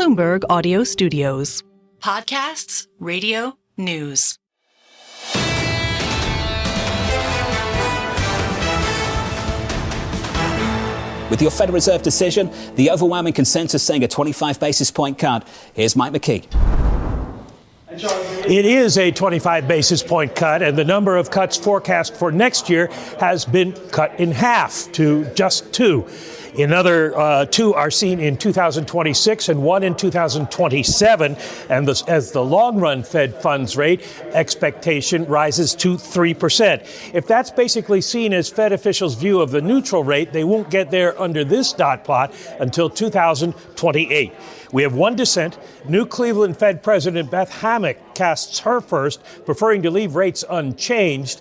Bloomberg Audio Studios. Podcasts, radio, news. With your Federal Reserve decision, the overwhelming consensus saying a 25 basis point cut. Here's Mike McKee. It is a 25 basis point cut, and the number of cuts forecast for next year has been cut in half to just 2. Another 2 are seen in 2026 and 1 in 2027. And as the long-run Fed funds rate expectation rises to 3%. If that's basically seen as Fed officials' view of the neutral rate, they won't get there under this dot plot until 2028. We have one dissent. New Cleveland Fed President Beth Hammack casts her first, preferring to leave rates unchanged.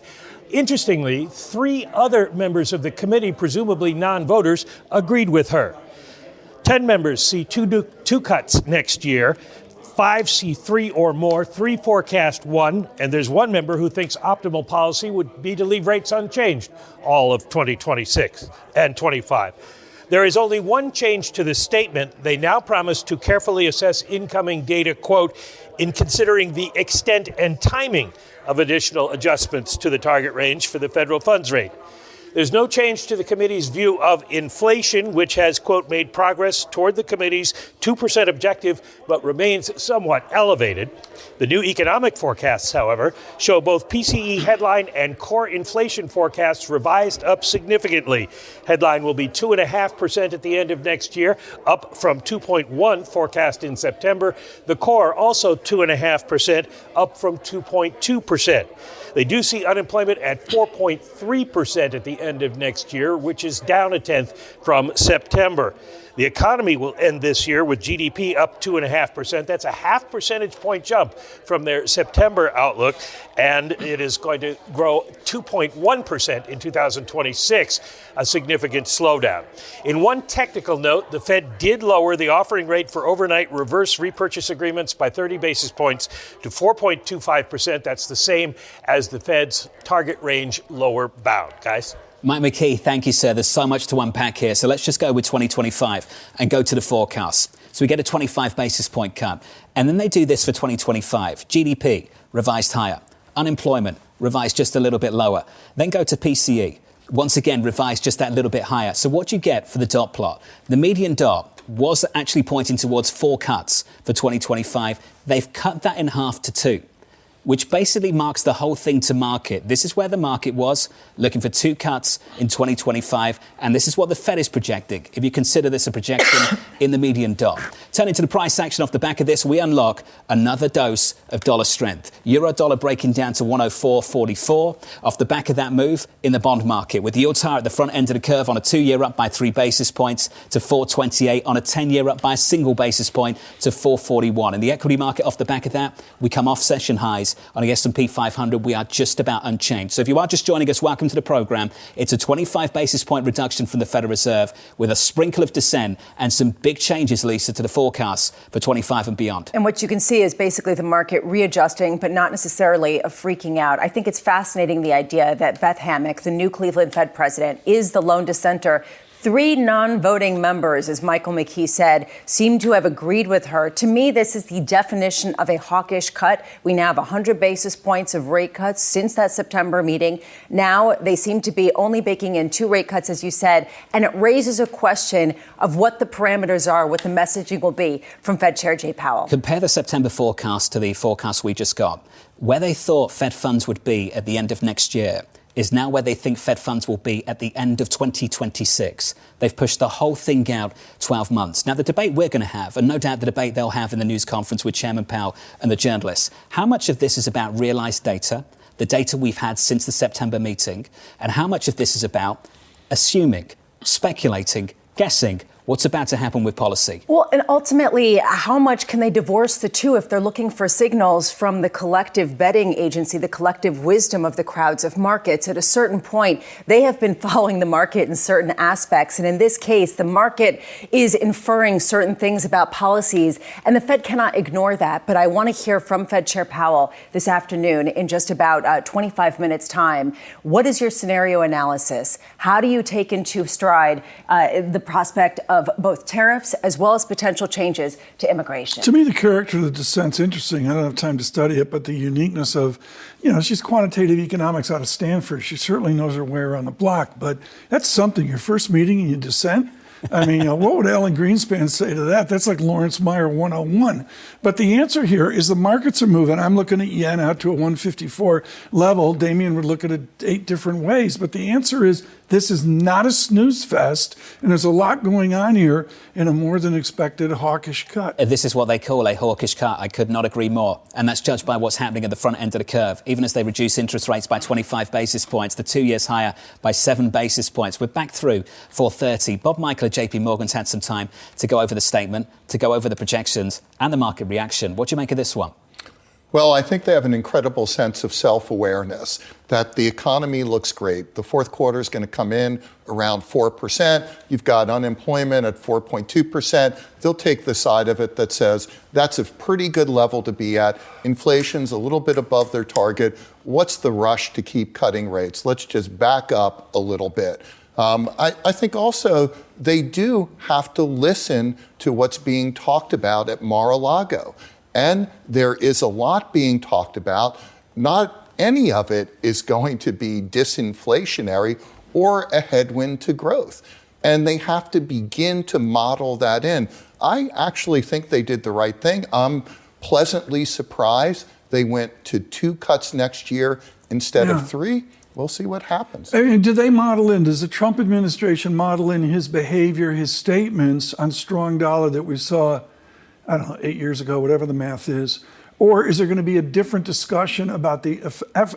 Interestingly, 3 other members of the committee, presumably non-voters, agreed with her. 10 members see two cuts next year. 5 see 3 or more. 3 forecast 1. And there's 1 member who thinks optimal policy would be to leave rates unchanged all of 2026 and 25. There is only one change to the statement. They now promise to carefully assess incoming data, quote, in considering the extent and timing of additional adjustments to the target range for the federal funds rate. There's no change to the committee's view of inflation, which has, quote, made progress toward the committee's 2% objective, but remains somewhat elevated. The new economic forecasts, however, show both PCE headline and core inflation forecasts revised up significantly. Headline will be 2.5% at the end of next year, up from 2.1 forecast in September. The core also 2.5%, up from 2.2%. They do see unemployment at 4.3% at the end of next year, which is down 1/10 from September. The economy will end this year with GDP up 2.5%. That's a 0.5 percentage point jump from their September outlook, and it is going to grow 2.1% in 2026, a significant slowdown. In one technical note, the Fed did lower the offering rate for overnight reverse repurchase agreements by 30 basis points to 4.25%. That's the same as the Fed's target range lower bound. Guys? Mike McKee, thank you, sir. There's so much to unpack here. So let's just go with 2025 and go to the forecasts. So we get a 25 basis point cut. And then they do this for 2025. GDP revised higher. Unemployment revised just a little bit lower. Then go to PCE. Once again, revised just that little bit higher. So what do you get for the dot plot? The median dot was actually pointing towards 4 cuts for 2025. They've cut that in half to 2. Which basically marks the whole thing to market. This is where the market was, looking for 2 cuts in 2025, and this is what the Fed is projecting, if you consider this a projection in the median dot. Turning to the price action off the back of this, we unlock another dose of dollar strength. Euro dollar breaking down to 104.44 off the back of that move in the bond market, with the yields higher at the front end of the curve on a 2-year up by 3 basis points to 4.28, on a 10-year up by a single basis point to 4.41. In the equity market off the back of that, we come off session highs. On the S&P 500, we are just about unchanged. So if you are just joining us, welcome to the program. It's a 25 basis point reduction from the Federal Reserve with a sprinkle of dissent and some big changes, Lisa, to the forecasts for 25 and beyond. And what you can see is basically the market readjusting, but not necessarily a freaking out. I think it's fascinating, the idea that Beth Hammack, the new Cleveland Fed president, is the lone dissenter. 3 non-voting members, as Michael McKee said, seem to have agreed with her. To me, this is the definition of a hawkish cut. We now have 100 basis points of rate cuts since that September meeting. Now they seem to be only baking in 2 rate cuts, as you said, and it raises a question of what the parameters are, what the messaging will be from Fed Chair Jay Powell. Compare the September forecast to the forecast we just got. Where they thought Fed funds would be at the end of next year is now where they think Fed funds will be at the end of 2026. They've pushed the whole thing out 12 months. Now, the debate we're going to have, and no doubt the debate they'll have in the news conference with Chairman Powell and the journalists, how much of this is about realized data, the data we've had since the September meeting, and how much of this is about assuming, speculating, guessing what's about to happen with policy? Well, and ultimately, how much can they divorce the two if they're looking for signals from the collective betting agency, the collective wisdom of the crowds of markets? At a certain point, they have been following the market in certain aspects. And in this case, the market is inferring certain things about policies, and the Fed cannot ignore that. But I want to hear from Fed Chair Powell this afternoon in just about 25 minutes' time. What is your scenario analysis? How do you take into stride the prospect of both tariffs as well as potential changes to immigration. To me, the character of the dissent's interesting. I don't have time to study it, but the uniqueness of, she's quantitative economics out of Stanford. She certainly knows her way around the block, but that's something. Your first meeting and you dissent. I mean, what would Alan Greenspan say to that? That's like Lawrence Meyer 101. But the answer here is the markets are moving. I'm looking at yen out to a 154 level. Damien would look at it 8 different ways. But the answer is this is not a snooze fest, and there's a lot going on here in a more than expected hawkish cut. This is what they call a hawkish cut. I could not agree more. And that's judged by what's happening at the front end of the curve. Even as they reduce interest rates by 25 basis points, the 2 years higher by 7 basis points. We're back through 430. Bob Michael at JP Morgan's had some time to go over the statement, to go over the projections and the market reaction. What do you make of this one? Well, I think they have an incredible sense of self-awareness that the economy looks great. The fourth quarter is going to come in around 4%. You've got unemployment at 4.2%. They'll take the side of it that says that's a pretty good level to be at. Inflation's a little bit above their target. What's the rush to keep cutting rates? Let's just back up a little bit. I think also they do have to listen to what's being talked about at Mar-a-Lago. And there is a lot being talked about. Not any of it is going to be disinflationary or a headwind to growth. And they have to begin to model that in. I actually think they did the right thing. I'm pleasantly surprised they went to 2 cuts next year instead of 3. We'll see what happens. I mean, do they model in, does the Trump administration model in his behavior, his statements on strong dollar that we saw, I don't know, 8 years ago, whatever the math is? Or is there going to be a different discussion about the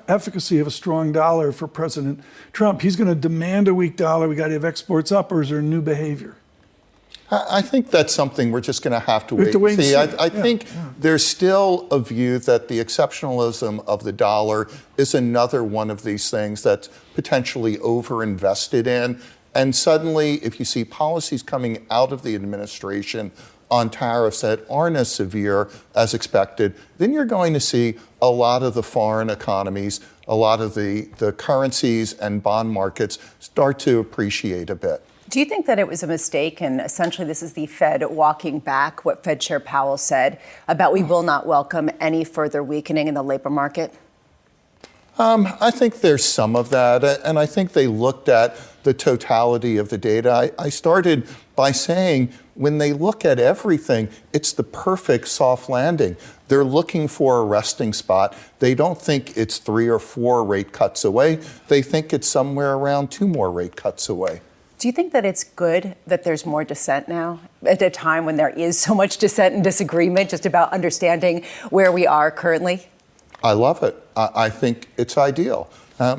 efficacy of a strong dollar for President Trump? He's going to demand a weak dollar. We got to have exports up, or is there new behavior? I think that's something we're just going to have to wait and see. I think there's still a view that the exceptionalism of the dollar is another one of these things that's potentially overinvested in. And suddenly, if you see policies coming out of the administration on tariffs that aren't as severe as expected, then you're going to see a lot of the foreign economies, a lot of the currencies and bond markets start to appreciate a bit. Do you think that it was a mistake, and essentially this is the Fed walking back what Fed Chair Powell said about we will not welcome any further weakening in the labor market? I think there's some of that, and I think they looked at the totality of the data. I started by saying when they look at everything, it's the perfect soft landing. They're looking for a resting spot. They don't think it's 3 or 4 rate cuts away. They think it's somewhere around 2 more rate cuts away. Do you think that it's good that there's more dissent now at a time when there is so much dissent and disagreement just about understanding where we are currently? I love it. I think it's ideal.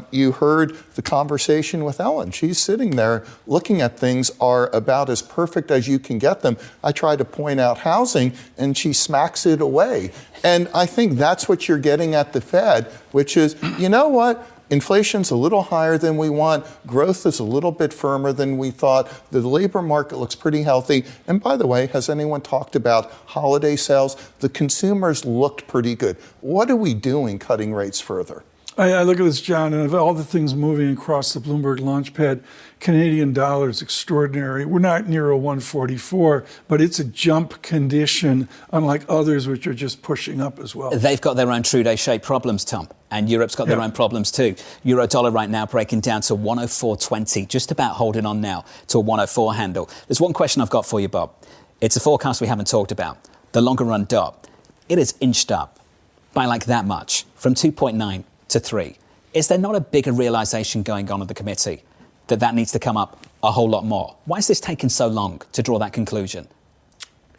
You heard the conversation with Ellen. She's sitting there looking at things are about as perfect as you can get them. I try to point out housing, and she smacks it away. And I think that's what you're getting at the Fed, which is, you know what? Inflation's a little higher than we want. Growth is a little bit firmer than we thought. The labor market looks pretty healthy. And by the way, has anyone talked about holiday sales? The consumers looked pretty good. What are we doing cutting rates further? I look at this, John, and of all the things moving across the Bloomberg launchpad, Canadian dollar is extraordinary. We're not near a 144, but it's a jump condition, unlike others which are just pushing up as well. They've got their own Trudeau-shaped problems, Tom, and Europe's got their own problems too. Euro dollar right now breaking down to 104.20, just about holding on now to a 104 handle. There's one question I've got for you, Bob. It's a forecast we haven't talked about. The longer run dot, it is inched up by like that much, from 2.9 to 3. Is there not a bigger realization going on at the committee that needs to come up a whole lot more? Why is this taking so long to draw that conclusion?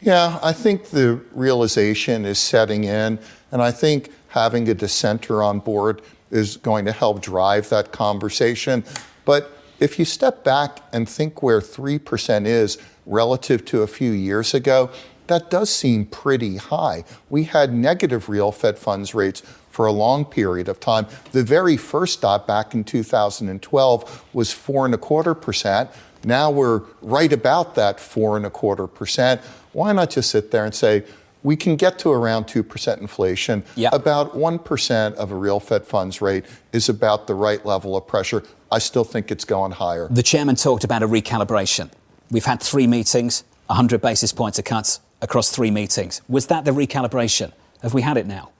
Yeah, I think the realization is setting in, and I think having a dissenter on board is going to help drive that conversation. But if you step back and think where 3% is relative to a few years ago, that does seem pretty high. We had negative real Fed funds rates for a long period of time. The very first dot back in 2012 was 4.25%. Now we're right about that 4.25%. Why not just sit there and say, we can get to around 2% inflation. Yep. About 1% of a real Fed funds rate is about the right level of pressure. I still think it's going higher. The chairman talked about a recalibration. We've had 3 meetings, 100 basis points of cuts across 3 meetings. Was that the recalibration? Have we had it now?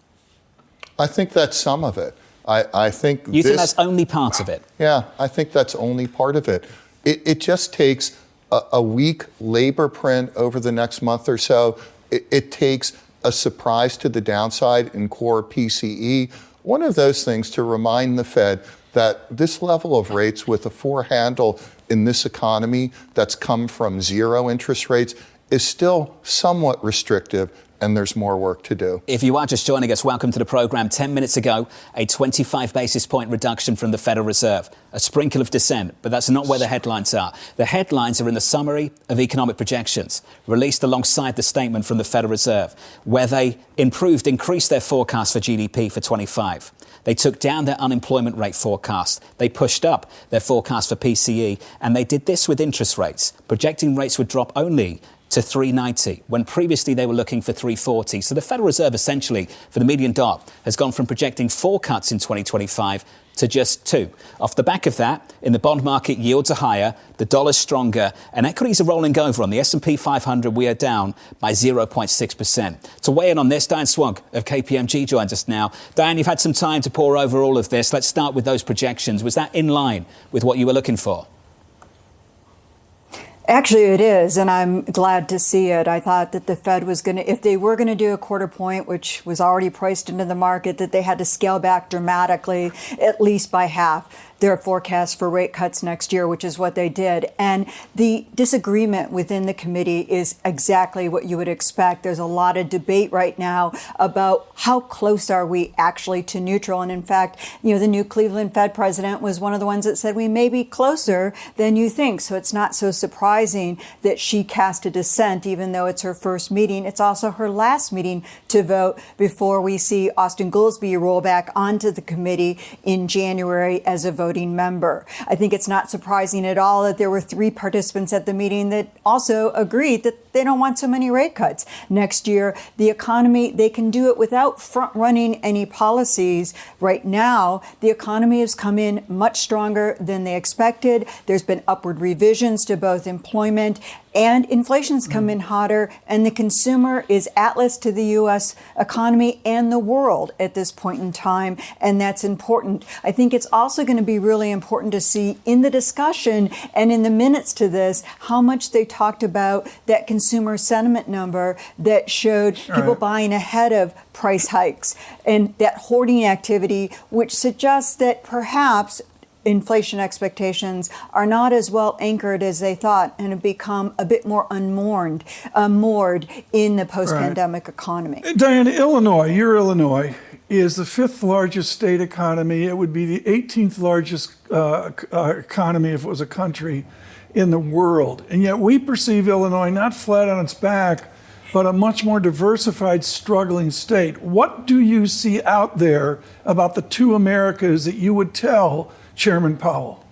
I think that's some of it. I think you think that's only part of it? Yeah, I think that's only part of it. It just takes a weak labor print over the next month or so. It takes a surprise to the downside in core PCE. One of those things to remind the Fed that this level of rates with a 4 handle in this economy that's come from 0 interest rates is still somewhat restrictive, and there's more work to do. If you are just joining us, welcome to the program. 10 minutes ago, a 25 basis point reduction from the Federal Reserve. A sprinkle of dissent, but that's not where the headlines are. The headlines are in the summary of economic projections, released alongside the statement from the Federal Reserve, where they increased their forecast for GDP for 25. They took down their unemployment rate forecast. They pushed up their forecast for PCE, and they did this with interest rates, projecting rates would drop only to 390, when previously they were looking for 340. So the Federal Reserve essentially, for the median dot, has gone from projecting 4 cuts in 2025 to just 2. Off the back of that, in the bond market, yields are higher, the dollar's stronger, and equities are rolling over. On the S&P 500, we are down by 0.6%. To weigh in on this, Diane Swag of KPMG joins us now. Diane, you've had some time to pore over all of this. Let's start with those projections. Was that in line with what you were looking for? Actually, it is, and I'm glad to see it. I thought that the Fed was going to, if they were going to do a quarter point, which was already priced into the market, that they had to scale back dramatically, at least by half, their forecast for rate cuts next year, which is what they did. And the disagreement within the committee is exactly what you would expect. There's a lot of debate right now about how close are we actually to neutral. And in fact, the new Cleveland Fed president was one of the ones that said we may be closer than you think. So it's not so surprising that she cast a dissent, even though it's her first meeting. It's also her last meeting to vote before we see Austin Goolsbee roll back onto the committee in January as a voting member. I think it's not surprising at all that there were 3 participants at the meeting that also agreed that they don't want so many rate cuts next year. The economy, they can do it without front-running any policies. Right now, the economy has come in much stronger than they expected. There's been upward revisions to both employment and inflation's come in hotter, and the consumer is atlas to the U.S. economy and the world at this point in time, and that's important. I think it's also going to be really important to see in the discussion and in the minutes to this how much they talked about that consumer sentiment number that showed people buying ahead of price hikes and that hoarding activity, which suggests that perhaps inflation expectations are not as well anchored as they thought and have become a bit more moored in the post-pandemic economy. Diane, your Illinois is the 5th largest state economy. It would be the 18th largest economy if it was a country in the world. And yet we perceive Illinois not flat on its back, but a much more diversified, struggling state. What do you see out there about the 2 Americas that you would tell Chairman Powell?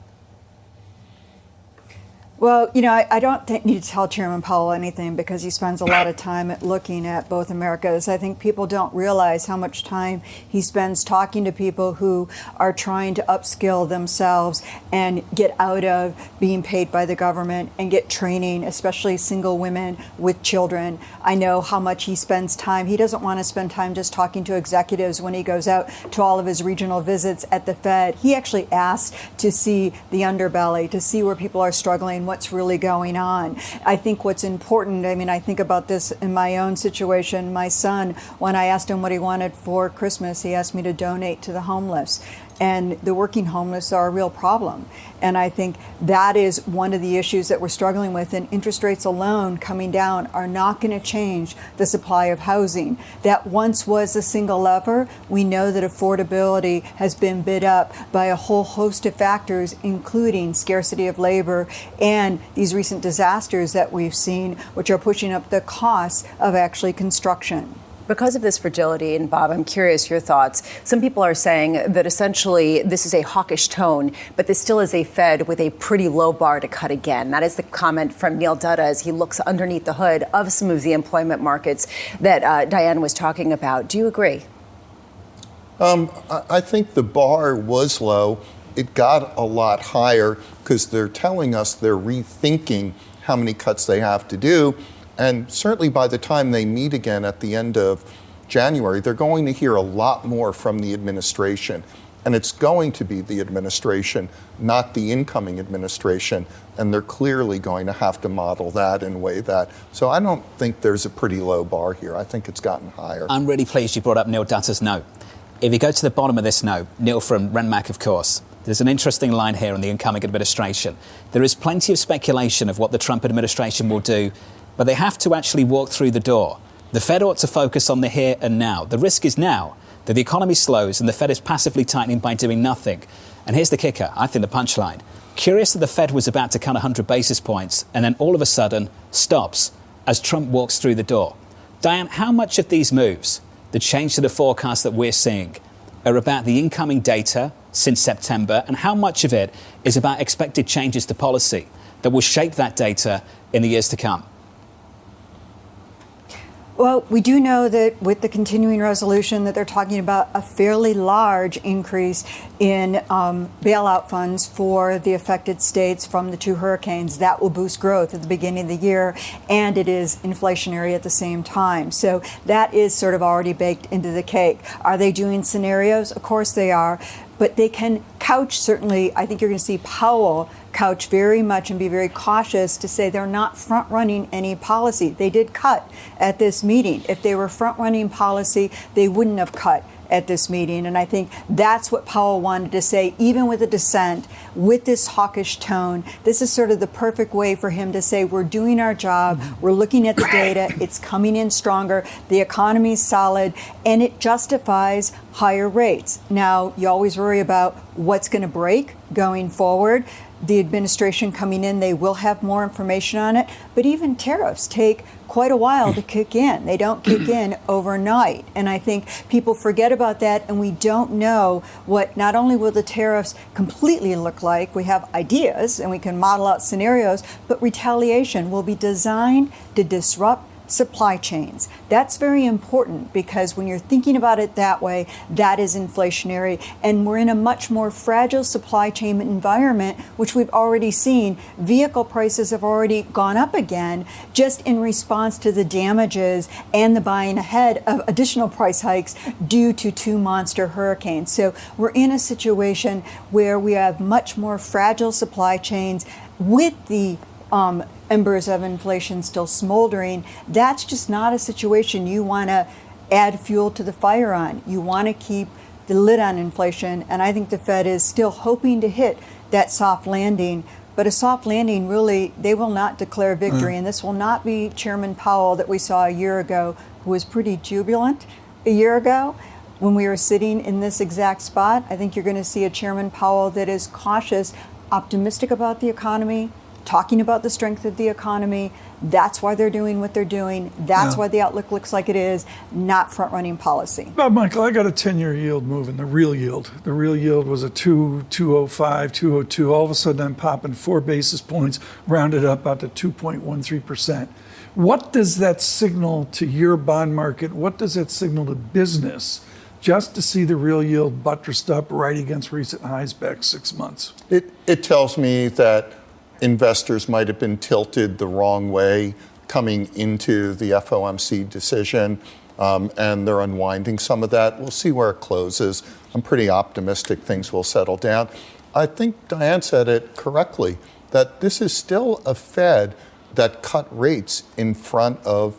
Well, I don't need to tell Chairman Powell anything because he spends a lot of time looking at both Americas. I think people don't realize how much time he spends talking to people who are trying to upskill themselves and get out of being paid by the government and get training, especially single women with children. I know how much he spends time. He doesn't want to spend time just talking to executives when he goes out to all of his regional visits at the Fed. He actually asks to see the underbelly, to see where people are struggling, what's really going on. I think what's important, I think about this in my own situation. My son, when I asked him what he wanted for Christmas, he asked me to donate to the homeless. And the working homeless are a real problem. And I think that is one of the issues that we're struggling with. And interest rates alone coming down are not going to change the supply of housing. That once was a single lever. We know that affordability has been bid up by a whole host of factors, including scarcity of labor and these recent disasters that we've seen, which are pushing up the costs of actually construction. Because of this fragility, and Bob, I'm curious your thoughts. Some people are saying that essentially this is a hawkish tone, but this still is a Fed with a pretty low bar to cut again. That is the comment from Neil Dutta as he looks underneath the hood of some of the employment markets that Diane was talking about. Do you agree? I think the bar was low. It got a lot higher because they're telling us they're rethinking how many cuts they have to do. And certainly by the time they meet again at the end of January, they're going to hear a lot more from the administration. And it's going to be the administration, not the incoming administration. And they're clearly going to have to model that and weigh that. So I don't think there's a pretty low bar here. I think it's gotten higher. I'm really pleased you brought up Neil Dutter's note. If you go to the bottom of this note, Neil from Renmac, of course, there's an interesting line here on the incoming administration. There is plenty of speculation of what the Trump administration will do, but they have to actually walk through the door. The Fed ought to focus on the here and now. The risk is now that the economy slows and the Fed is passively tightening by doing nothing. And here's the kicker, I think the punchline. Curious that the Fed was about to cut 100 basis points and then all of a sudden stops as Trump walks through the door. Diane, how much of these moves, the change to the forecast that we're seeing, are about the incoming data since September, and how much of it is about expected changes to policy that will shape that data in the years to come? Well, we do know that with the continuing resolution that they're talking about a fairly large increase in bailout funds for the affected states from the two hurricanes. That will boost growth at the beginning of the year, and it is inflationary at the same time. So that is sort of already baked into the cake. Are they doing scenarios? Of course they are. But they can couch, certainly, I think you're going to see Powell couch very much and be very cautious to say they're not front-running any policy. They did cut at this meeting. If they were front-running policy, they wouldn't have cut at this meeting. And I think that's what Powell wanted to say, even with a dissent, with this hawkish tone. This is sort of the perfect way for him to say, we're doing our job, we're looking at the data, it's coming in stronger, the economy's solid, and it justifies higher rates. Now, you always worry about what's going to break going forward. The administration coming in, they will have more information on it. But even tariffs take quite a while to kick in. They don't kick in overnight. And I think people forget about that, and we don't know what not only will the tariffs completely look like, we have ideas and we can model out scenarios, but retaliation will be designed to disrupt supply chains. That's very important because when you're thinking about it that way, that is inflationary. And we're in a much more fragile supply chain environment, which we've already seen. Vehicle prices have already gone up again just in response to the damages and the buying ahead of additional price hikes due to two monster hurricanes. So we're in a situation where we have much more fragile supply chains with the embers of inflation still smoldering. That's just not a situation you want to add fuel to the fire on. You want to keep the lid on inflation. And I think the Fed is still hoping to hit that soft landing. But a soft landing, really, they will not declare victory. And this will not be Chairman Powell that we saw a year ago, who was pretty jubilant a year ago when we were sitting in this exact spot. I think you're going to see a Chairman Powell that is cautious, optimistic about the economy, talking about the strength of the economy. That's why they're doing what they're doing. That's why the outlook looks like it is, not front-running policy. Michael, I got a 10-year yield moving, the real yield. The real yield was a 205, 202. All of a sudden, I'm popping 4 basis points, rounded up out to 2.13%. What does that signal to your bond market? What does that signal to business just to see the real yield buttressed up right against recent highs back 6 months? It tells me that investors might have been tilted the wrong way coming into the FOMC decision, and they're unwinding some of that. We'll see where it closes. I'm pretty optimistic things will settle down. I think Diane said it correctly, that this is still a Fed that cut rates in front of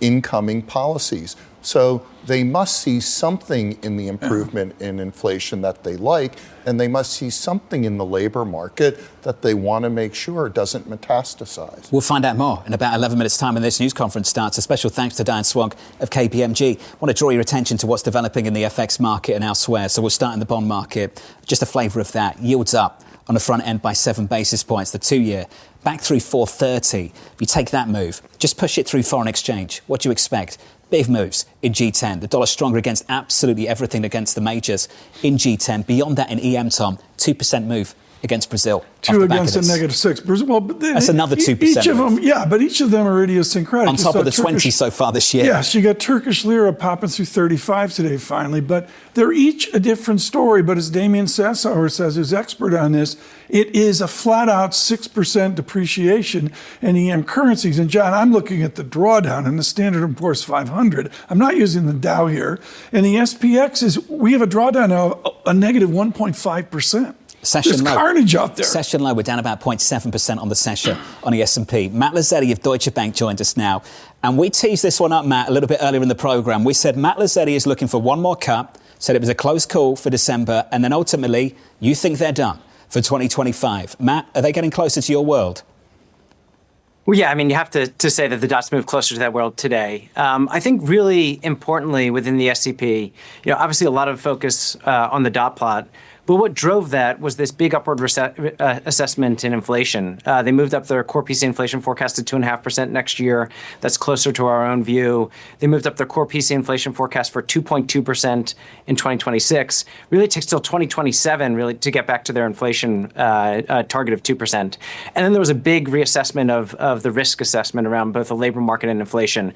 incoming policies. So they must see something in the improvement in inflation that they like, and they must see something in the labor market that they want to make sure doesn't metastasize. We'll find out more in about 11 minutes' time when this news conference starts. A special thanks to Diane Swonk of KPMG. I want to draw your attention to what's developing in the FX market and elsewhere. So we'll start in the bond market. Just a flavour of that. Yields up on the front end by 7 basis points. The 2-year back through 430. If you take that move, just push it through foreign exchange. What do you expect? Big moves in G10. The dollar stronger against absolutely everything against the majors in G10. Beyond that in EM, Tom, 2% move against Brazil. 2 against a -6. Well, but that's another 2%. Each of them, but each of them are idiosyncratic. On top of the 20 so far this year. Yes, you got Turkish lira popping through 35 today, finally. But they're each a different story. But as Damien Sassauer says, who's expert on this, it is a flat-out 6% depreciation in EM currencies. And John, I'm looking at the drawdown in the Standard & Poor's 500. I'm not using the Dow here. And the SPX we have a drawdown now of a negative 1.5%. There's carnage out there. Session low, we're down about 0.7% on the session on the S&P. Matt Lazzetti of Deutsche Bank joined us now. And we teased this one up, Matt, a little bit earlier in the program. We said Matt Lazzetti is looking for one more cut, said it was a close call for December, and then ultimately, you think they're done for 2025. Matt, are they getting closer to your world? Well, yeah, I mean, you have to say that the dots move closer to that world today. I think really importantly within the SCP, obviously a lot of focus on the dot plot. But what drove that was this big upward assessment in inflation. They moved up their core PCE inflation forecast to 2.5% next year. That's closer to our own view. They moved up their core PCE inflation forecast for 2.2% in 2026. Really takes till 2027 really to get back to their inflation target of 2%. And then there was a big reassessment of the risk assessment around both the labor market and inflation.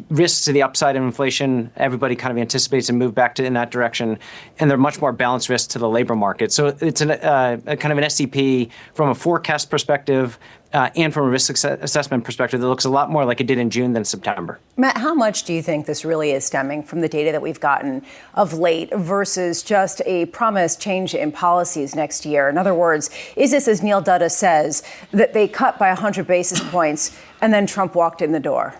Risks to the upside of inflation, everybody kind of anticipates a move back in that direction, and they're much more balanced risks to the labor market. So it's a kind of an SCP from a forecast perspective and from a risk assessment perspective that looks a lot more like it did in June than September. Matt, how much do you think this really is stemming from the data that we've gotten of late versus just a promised change in policies next year? In other words, is this, as Neil Dutta says, that they cut by 100 basis points and then Trump walked in the door?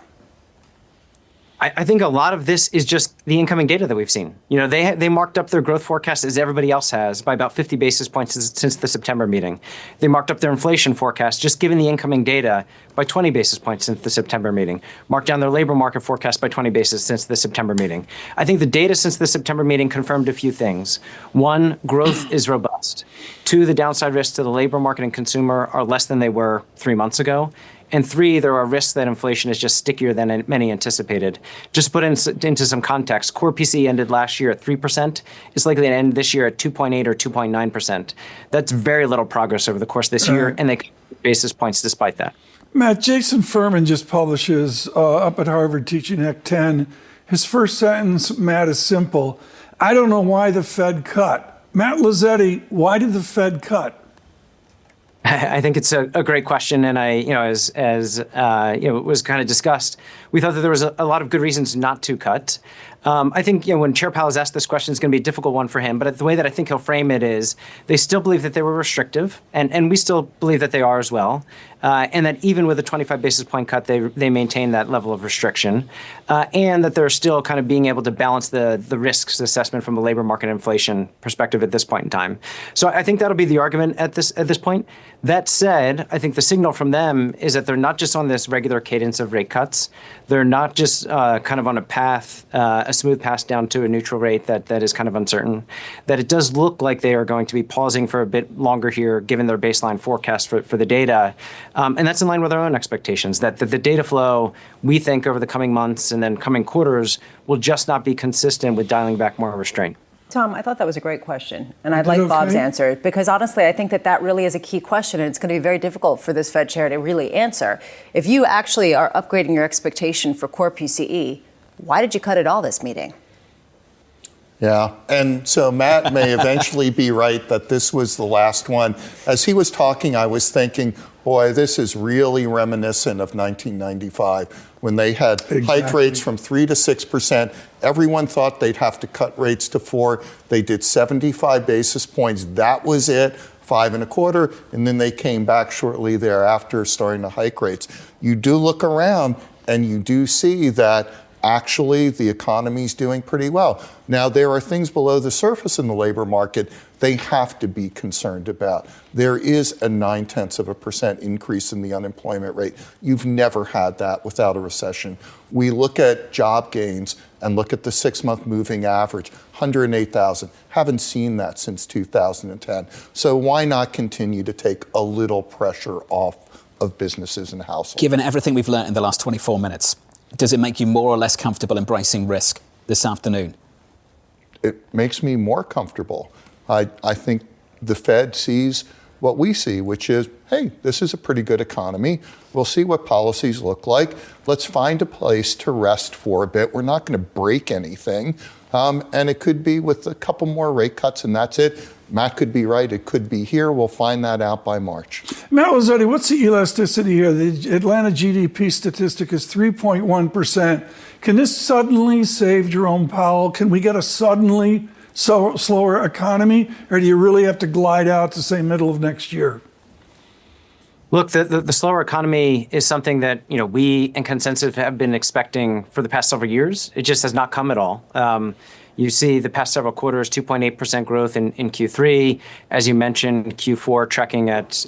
I think a lot of this is just the incoming data that we've seen. They marked up their growth forecast, as everybody else has, by about 50 basis points since the September meeting. They marked up their inflation forecast, just given the incoming data, by 20 basis points since the September meeting. Marked down their labor market forecast by 20 basis since the September meeting. I think the data since the September meeting confirmed a few things. One, growth is robust. Two, the downside risks to the labor market and consumer are less than they were 3 months ago. And three, there are risks that inflation is just stickier than many anticipated. Just to put into some context, core PCE ended last year at 3%. It's likely to end this year at 2.8 or 2.9%. That's very little progress over the course of this year, and they cut basis points despite that. Matt, Jason Furman just publishes up at Harvard teaching Act 10. His first sentence, Matt, is simple. I don't know why the Fed cut. Matt Lazzetti, why did the Fed cut? I think it's a great question, and as was kind of discussed, we thought that there was a lot of good reasons not to cut. I think when Chair Powell is asked this question, it's going to be a difficult one for him. But the way that I think he'll frame it is, they still believe that they were restrictive, and we still believe that they are as well, and that even with a 25 basis point cut, they maintain that level of restriction, and that they're still kind of being able to balance the risks assessment from a labor market inflation perspective at this point in time. So I think that'll be the argument at this point. That said, I think the signal from them is that they're not just on this regular cadence of rate cuts. They're not just kind of on a path, a smooth path down to a neutral rate that is kind of uncertain. That it does look like they are going to be pausing for a bit longer here, given their baseline forecast for the data. And that's in line with our own expectations, that the data flow, we think, over the coming months and then coming quarters will just not be consistent with dialing back more restraint. Tom, I thought that was a great question, and I'd like Bob's answer, because honestly, I think that really is a key question, and it's going to be very difficult for this Fed chair to really answer. If you actually are upgrading your expectation for core PCE, why did you cut it all this meeting? Yeah, and so Matt may eventually be right that this was the last one. As he was talking, I was thinking, boy, this is really reminiscent of 1995 when they had hike rates from 3 to 6%. Everyone thought they'd have to cut rates to 4. They did 75 basis points. That was it, 5.25, and then they came back shortly thereafter, starting to hike rates. You do look around and you do see that actually the economy's doing pretty well. Now, there are things below the surface in the labor market they have to be concerned about. There is a 0.9% increase in the unemployment rate. You've never had that without a recession. We look at job gains and look at the 6-month moving average, 108,000. Haven't seen that since 2010. So why not continue to take a little pressure off of businesses and households? Given everything we've learned in the last 24 minutes, does it make you more or less comfortable embracing risk this afternoon? It makes me more comfortable. I think the Fed sees what we see, which is, hey, this is a pretty good economy. We'll see what policies look like. Let's find a place to rest for a bit. We're not going to break anything. And it could be with a couple more rate cuts, and that's it. Matt could be right. It could be here. We'll find that out by March. Matt Lazzetti, what's the elasticity here? The Atlanta GDP statistic is 3.1%. Can this suddenly save Jerome Powell? Can we get a suddenly slower economy, or do you really have to glide out to, say, middle of next year? Look, the slower economy is something that we and consensus have been expecting for the past several years. It just has not come at all. You see the past several quarters, 2.8% growth in Q3. As you mentioned, Q4 tracking at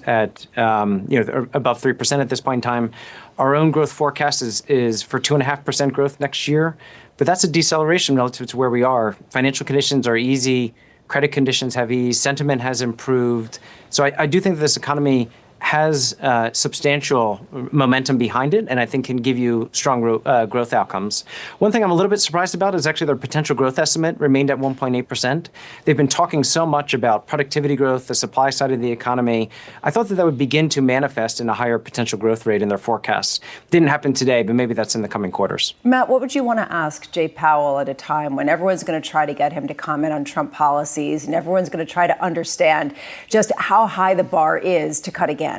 above 3% at this point in time. Our own growth forecast is for 2.5% growth next year, but that's a deceleration relative to where we are. Financial conditions are easy, credit conditions have eased, sentiment has improved. So I do think that this economy has substantial momentum behind it, and I think can give you strong growth outcomes. One thing I'm a little bit surprised about is actually their potential growth estimate remained at 1.8%. They've been talking so much about productivity growth, the supply side of the economy. I thought that would begin to manifest in a higher potential growth rate in their forecasts. Didn't happen today, but maybe that's in the coming quarters. Matt, what would you want to ask Jay Powell at a time when everyone's going to try to get him to comment on Trump policies and everyone's going to try to understand just how high the bar is to cut again?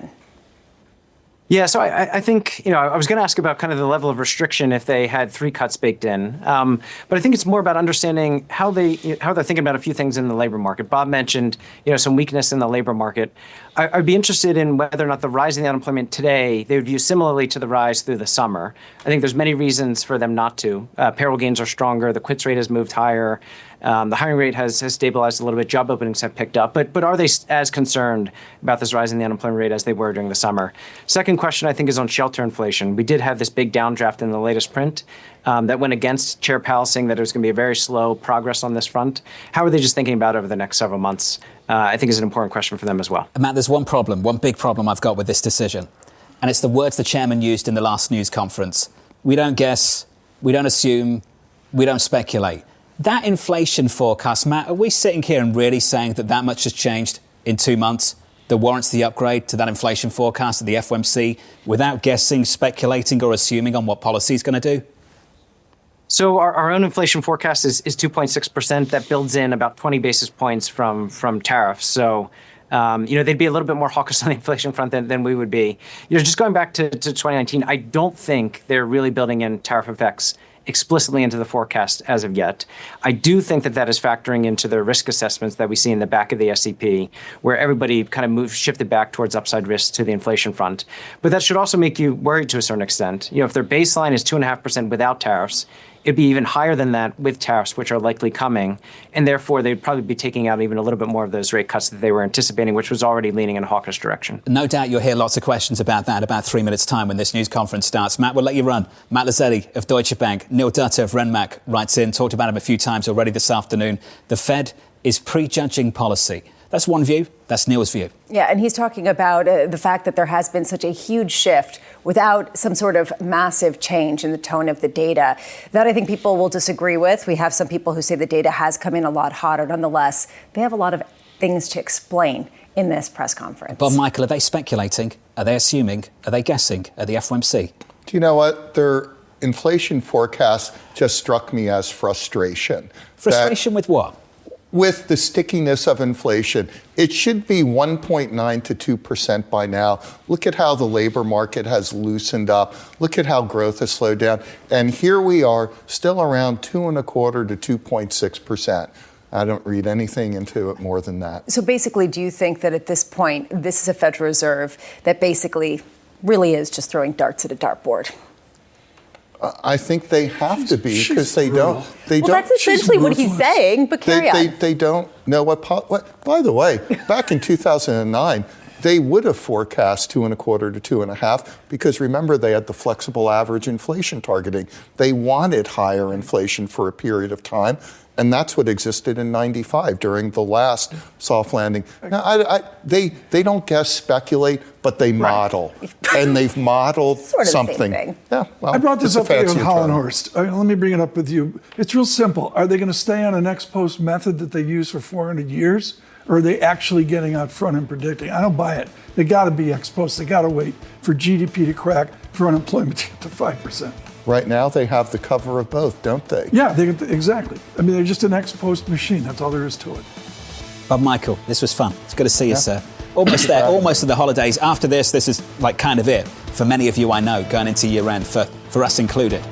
Yeah, so I think, I was going to ask about kind of the level of restriction if they had 3 cuts baked in. But I think it's more about understanding how they're thinking about a few things in the labor market. Bob mentioned, some weakness in the labor market. I'd be interested in whether or not the rise in the unemployment today, they would view similarly to the rise through the summer. I think there's many reasons for them not to. Payroll gains are stronger. The quits rate has moved higher. The hiring rate has stabilized a little bit. Job openings have picked up. But are they as concerned about this rise in the unemployment rate as they were during the summer? Second question, I think, is on shelter inflation. We did have this big downdraft in the latest print that went against Chair Powell, saying that it was going to be a very slow progress on this front. How are they just thinking about over the next several months? I think is an important question for them as well. Matt, there's one big problem I've got with this decision. And it's the words the chairman used in the last news conference. We don't guess, we don't assume, we don't speculate. That inflation forecast, Matt, are we sitting here and really saying that much has changed in 2 months that warrants the upgrade to that inflation forecast of the FOMC without guessing, speculating or assuming on what policy is going to do? So our own inflation forecast is 2.6%. That builds in about 20 basis points from tariffs. So, they'd be a little bit more hawkish on the inflation front than we would be. Just going back to 2019, I don't think they're really building in tariff effects explicitly into the forecast as of yet. I do think that is factoring into the risk assessments that we see in the back of the SEP, where everybody kind of shifted back towards upside risks to the inflation front. But that should also make you worried to a certain extent. If their baseline is 2.5% without tariffs, it'd be even higher than that with tariffs, which are likely coming. And therefore, they'd probably be taking out even a little bit more of those rate cuts that they were anticipating, which was already leaning in a hawkish direction. No doubt you'll hear lots of questions about that about 3 minutes' time when this news conference starts. Matt, we'll let you run. Matt Lazzetti of Deutsche Bank. Neil Dutta of Renmac writes in, talked about him a few times already this afternoon. The Fed is prejudging policy. That's one view. That's Neil's view. Yeah, and he's talking about the fact that there has been such a huge shift without some sort of massive change in the tone of the data. That I think people will disagree with. We have some people who say the data has come in a lot hotter. Nonetheless, they have a lot of things to explain in this press conference. Bob Michael, are they speculating? Are they assuming? Are they guessing at the FOMC? Do you know what? Their inflation forecast just struck me as frustration. Frustration with what? With the stickiness of inflation. It should be 1.9 to 2% by now. Look at how the labor market has loosened up. Look at how growth has slowed down. And here we are, still around 2.25 to 2.6%. I don't read anything into it more than that. So basically, do you think that at this point, this is a Federal Reserve that basically really is just throwing darts at a dartboard? I think they have to be because they don't. Well, that's essentially what he's saying, but carry on. They don't know what. By the way, back in 2009, they would have forecast 2.25 to 2.5 because remember they had the flexible average inflation targeting. They wanted higher inflation for a period of time. And that's what existed in 95 during the last soft landing. Now, they don't guess, speculate, but they model. And they've modeled sort of something. The same thing. Yeah, well, I brought this up to you on term. Hollenhorst. Let me bring it up with you. It's real simple. Are they going to stay on an ex post method that they've used for 400 years? Or are they actually getting out front and predicting? I don't buy it. They got to be ex post. They got to wait for GDP to crack, for unemployment to get to 5%. Right now, they have the cover of both, don't they? Yeah, exactly. I mean, they're just an ex post machine. That's all there is to it. Bob Michael, this was fun. It's good to see you, sir. Almost there, almost to the holidays. After this is like kind of it for many of you I know going into year end, for us included.